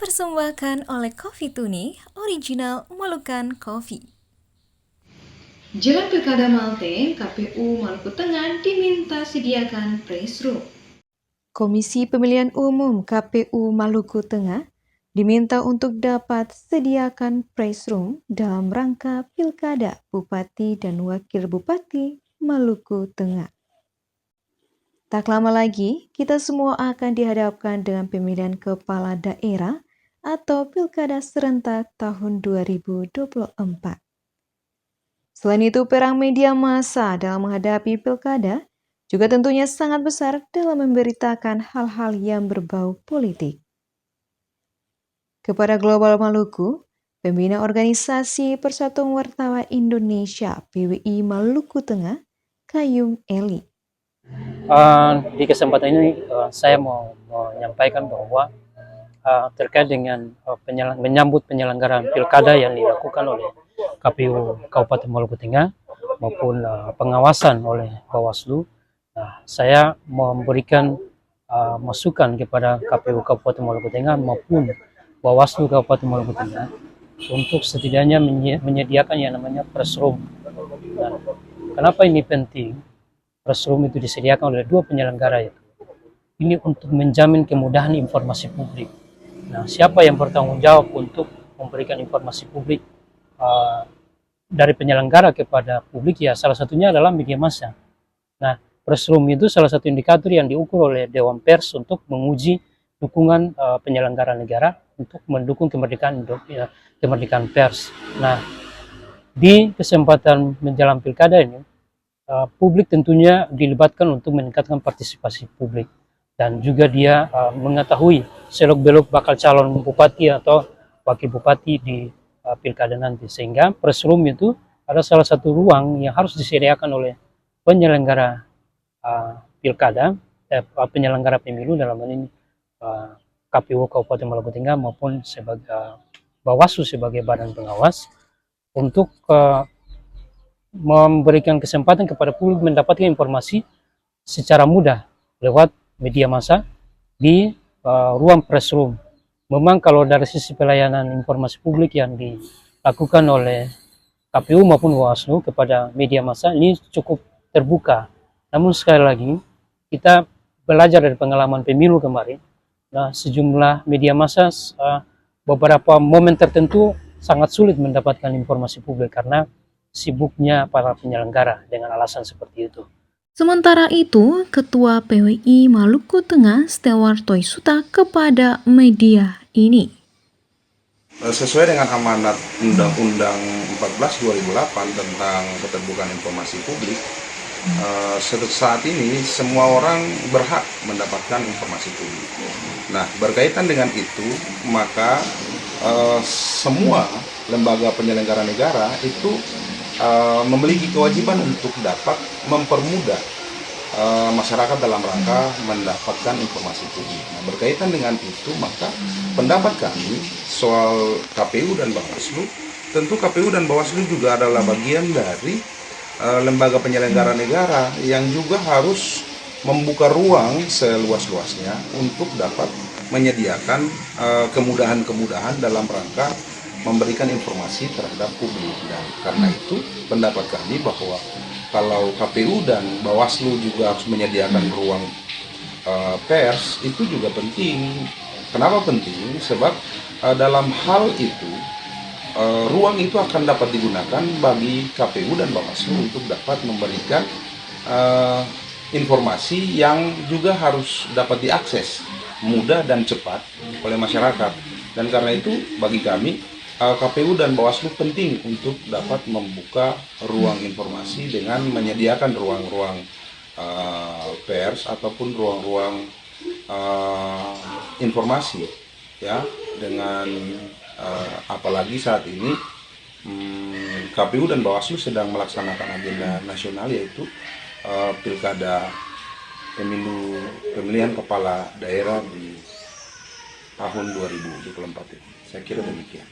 dipersembahkan oleh Coffee Tuni, original Moluccan Coffee. Jelang Pilkada Malte, KPU Maluku Tengah diminta sediakan press room. Komisi Pemilihan Umum KPU Maluku Tengah diminta untuk dapat sediakan press room dalam rangka Pilkada Bupati dan Wakil Bupati Maluku Tengah. Tak lama lagi, kita semua akan dihadapkan dengan pemilihan kepala daerah atau Pilkada serentak tahun 2024. Selain itu, perang media massa dalam menghadapi Pilkada juga tentunya sangat besar dalam memberitakan hal-hal yang berbau politik. Kepada Global Maluku, pembina organisasi Persatuan Wartawan Indonesia PWI Maluku Tengah, Kayum Eli. Di kesempatan ini saya mau menyampaikan bahwa terkait dengan menyambut penyelenggaraan pilkada yang dilakukan oleh KPU Kabupaten Maluku Tengah maupun pengawasan oleh Bawaslu, saya memberikan masukan kepada KPU Kabupaten Maluku Tengah maupun Bawaslu Kabupaten Maluku Tengah untuk setidaknya menyediakan yang namanya press room. Dan kenapa ini penting? Press room itu disediakan oleh dua penyelenggara itu. Ini untuk menjamin kemudahan informasi publik. Nah, siapa yang bertanggung jawab untuk memberikan informasi publik dari penyelenggara kepada publik? Ya, salah satunya adalah media massa. Nah, press room itu salah satu indikator yang diukur oleh Dewan Pers untuk menguji dukungan penyelenggara negara untuk mendukung kemerdekaan pers. Nah, di kesempatan menjelang pilkada ini, publik tentunya dilibatkan untuk meningkatkan partisipasi publik dan juga dia mengetahui selok-belok bakal calon bupati atau wakil bupati di pilkada nanti, sehingga press room itu ada salah satu ruang yang harus disediakan oleh penyelenggara pilkada, penyelenggara pemilu dalam hal ini KPU Kabupaten Maluku Tengah maupun sebagai Bawaslu sebagai badan pengawas untuk memberikan kesempatan kepada publik mendapatkan informasi secara mudah lewat media massa di ruang press room. Memang kalau dari sisi pelayanan informasi publik yang dilakukan oleh KPU maupun Bawaslu kepada media massa ini cukup terbuka. Namun sekali lagi kita belajar dari pengalaman pemilu kemarin. Nah, sejumlah media massa beberapa momen tertentu sangat sulit mendapatkan informasi publik karena sibuknya para penyelenggara dengan alasan seperti itu. Sementara itu, Ketua PWI Maluku Tengah, Stewarto Suta, kepada media ini. Sesuai dengan amanat Undang-Undang 14 2008 tentang keterbukaan informasi publik, saat ini semua orang berhak mendapatkan informasi publik. Nah, berkaitan dengan itu, maka semua lembaga penyelenggara negara itu memiliki kewajiban untuk dapat mempermudah masyarakat dalam rangka mendapatkan informasi publik. Nah, berkaitan dengan itu, maka pendapat kami soal KPU dan Bawaslu, tentu KPU dan Bawaslu juga adalah bagian dari lembaga penyelenggara negara yang juga harus membuka ruang seluas-luasnya untuk dapat menyediakan kemudahan-kemudahan dalam rangka memberikan informasi terhadap publik. Dan karena itu pendapat kami bahwa kalau KPU dan Bawaslu juga harus menyediakan ruang pers, itu juga penting. Kenapa penting? Sebab dalam hal itu ruang itu akan dapat digunakan bagi KPU dan Bawaslu untuk dapat memberikan informasi yang juga harus dapat diakses mudah dan cepat oleh masyarakat. Dan karena itu bagi kami KPU dan Bawaslu penting untuk dapat membuka ruang informasi dengan menyediakan ruang-ruang pers ataupun ruang-ruang informasi, ya, dengan apalagi saat ini KPU dan Bawaslu sedang melaksanakan agenda nasional, yaitu pilkada pemilihan kepala daerah di tahun 2024 ini. Saya kira demikian.